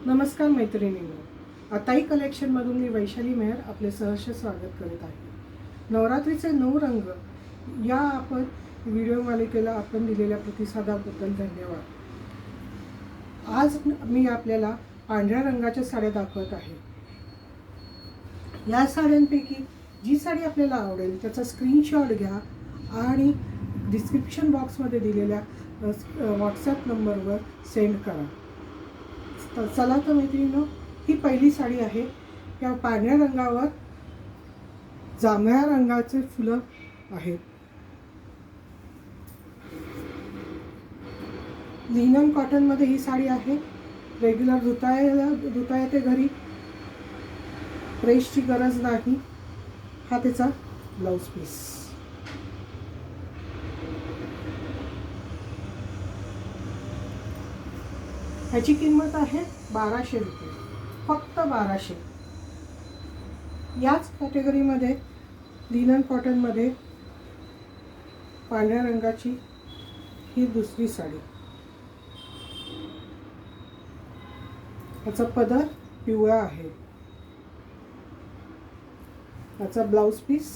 नमस्कार मैत्रिणींनो, आताई कलेक्शनमधून मी वैशाली मेहर आपले सहर्ष स्वागत करीत आहे। नवरात्रीचे 9 रंग या आपण व्हिडिओ मालिकेला आपण दिलेल्या प्रतिसादाबद्दल धन्यवाद। आज मी आपल्याला पांढऱ्या रंगाच्या साड्या दाखवत आहे। या साड्यांपैकी जी साडी आपल्याला आवडेल त्याचा स्क्रीनशॉट घ्या आणि डिस्क्रिप्शन बॉक्समध्ये दिलेल्या व्हॉट्सॲप नंबरवर सेंड करा। चला तर मैत्रिणींनो, ही पहिली साडी आहे। या पांढऱ्या रंगावर जांभळ्या रंगाचे फुलं आहेत। लिनन कॉटन मध्ये ही साडी आहे। रेग्युलर धुता येते घरी, प्रेसची गरज नाही। हा त्याचा ब्लाउज पीस। ह्याची किंमत आहे 1200 रुपये, फक्त 1200। याच कॅटेगरीमध्ये लिनन कॉटनमध्ये पांढऱ्या रंगाची ही दुसरी साडी। याचा पदर पिवळा आहे। याचा ब्लाउज पीस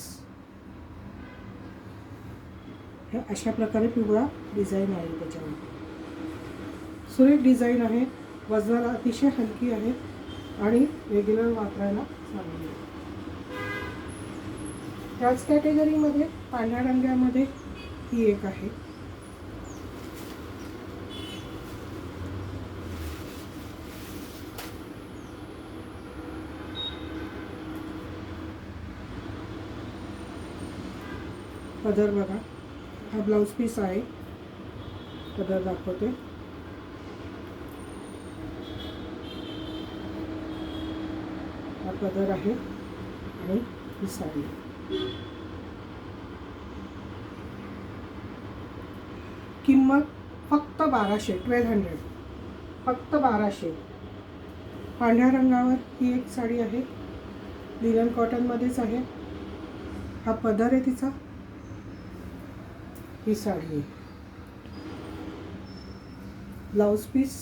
हे अशा प्रकारे पिवळा डिझाईन आहे। त्याच्यामध्ये सुरेख डिझाईन आहे, वजनाला अतिशय हलकी आहे आणि रेग्युलर वापरायला चांगली आहे। त्याच कॅटेगरीमध्ये पांढऱ्या रंगामध्ये ही एक आहे। पदर बघा, हा ब्लाउज पीस आहे। पदर दाखवते। हा पदर आहे आणि ही साडी। किंमत फक्त 1200, 1200, फक्त 1200। पांढऱ्या रंगावर ही एक साडी आहे, लिनन कॉटन मध्येच आहे। हा पदर आहे तिचा, ही साडी आहे। ब्लाउज पीस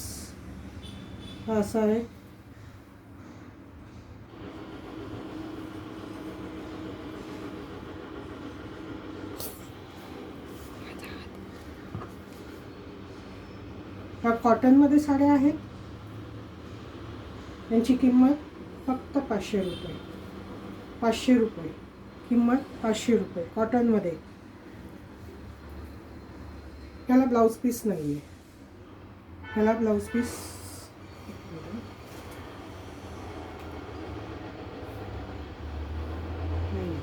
हा असा आहे। ह्या कॉटनमध्ये साड्या आहेत। यांची किंमत फक्त 500 रुपये, 500 रुपये किंमत, 500 रुपये कॉटनमध्ये। ह्याला ब्लाउज पीस नाही आहे। ह्याला ब्लाउज पीस नाही।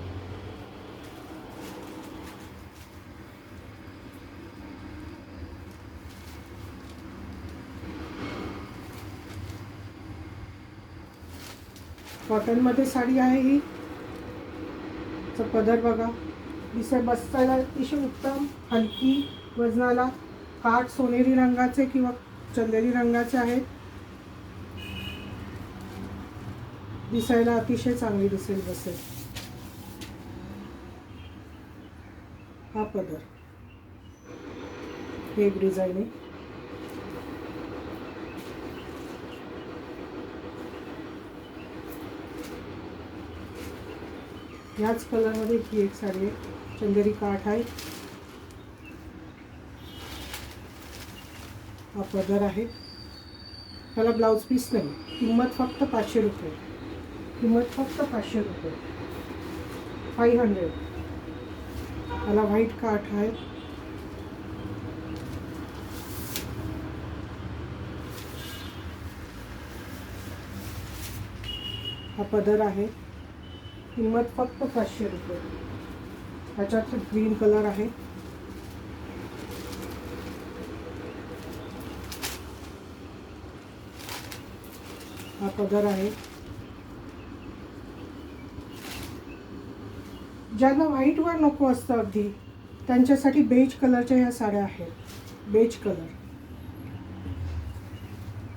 कॉटनमध्ये साडी आहे ही। पदर बघा, दिसे बसताना अतिशय उत्तम, हलकी, वजनाला। काठ सोनेरी रंगाचे किंवा चंदेरी रंगाचे आहेत। दिसायला अतिशय चांगली दिसेल, बसेल। हा पदर, हे एक डिझाईन आहे। याच कलरमध्ये ही एक साडी आहे, चंदेरी काठ आहे। हा पदर आहे। त्याला ब्लाउज पीस नाही। किंमत फक्त 500 रुपये, किंमत फक्त 500 रुपये, 500। त्याला व्हाईट काठ आहे। हा पदर आहे। किंमत फक्त 500 रुपये। ह्याच्यात ग्रीन कलर आहे। हा पदर आहे। ज्यांना व्हाईटवर नको असतं अगदी, त्यांच्यासाठी बेज कलरच्या ह्या साड्या आहेत। बेज कलर,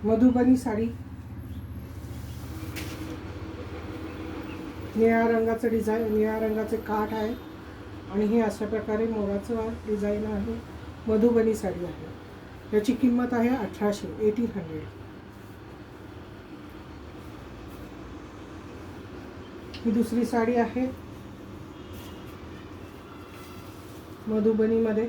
मधुबनी साडी, निळ्या रंगाचं डिझाईन, निळ्या रंगाचे काठ आहे आणि हे अशा प्रकारे मोराचं डिझाईन आहे। मधुबनी साडी आहे। याची किंमत आहे 1800, 1800। ही दुसरी साडी आहे मधुबनीमध्ये.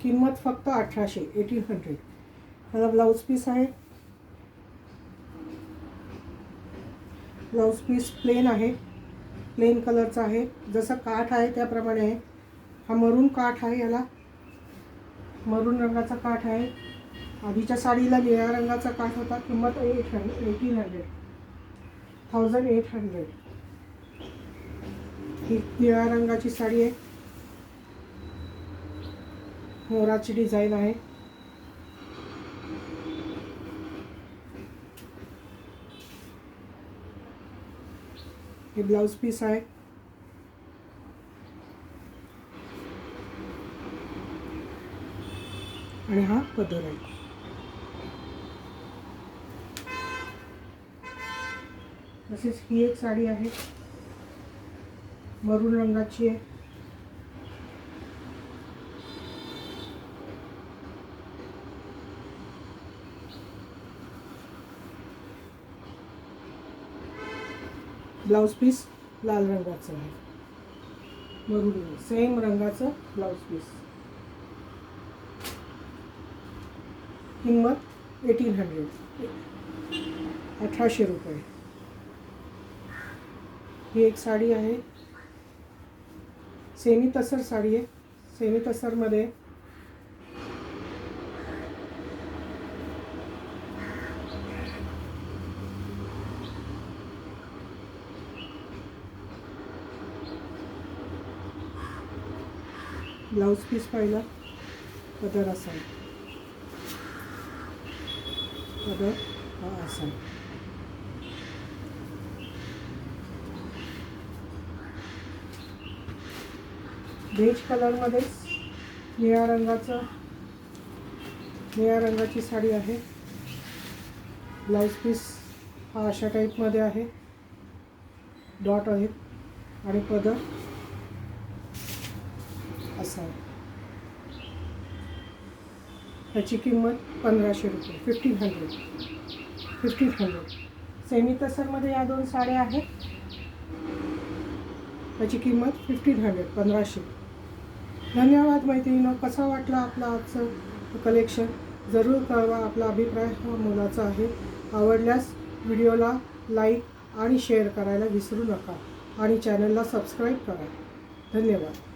किंमत फक्त 1800. ह्याला ब्लाऊज पीस आहे. ब्लाऊज पीस प्लेन आहे, प्लेन कलरचा आहे. जसं काठ आहे त्याप्रमाणे आहे. हा मरून काठ आहे, याला मरून रंगाचा काठ आहे. आधीच्या साडीला निळ्या रंगाचा काठ होता. किंमत 1800. ही निळ्या रंगाची साडी आहे. मोराची डिझाईन आहे. हे ब्लाऊज पीस आहे. आणि हा पदर आहे. तसेच ही एक साडी आहे, मरून रंगाची आहे. ब्लाऊज पीस लाल रंगाचं आहे, मरून सेम रंगाचं ब्लाऊज पीस. किंमत 1800 रुपये. ही एक साडी आहे, सेमी तसर साडी आहे. सेमी तसरमध्ये ब्लाऊज पीस पाहिला, पदर असा आहे. पदर हा असा आहे. बेज कलरमध्येच निळ्या रंगाची साडी आहे. ब्लाऊज पीस हा अशा टाईपमध्ये आहे, डॉट आहेत आणि पदर असा आहे. ह्याची किंमत 1500 रुपये. 1500. सेमी तसरमध्ये या दोन साड्या आहेत. त्याची किंमत 1500. धन्यवाद मैत्रिणींनो. कसा वाटला आपला आजचं कलेक्शन जरूर कळवा. आपला अभिप्राय हा मोलाचा आहे. आवडल्यास व्हिडिओला लाईक आणि शेअर करायला विसरू नका आणि चॅनलला सबस्क्राईब करा. धन्यवाद.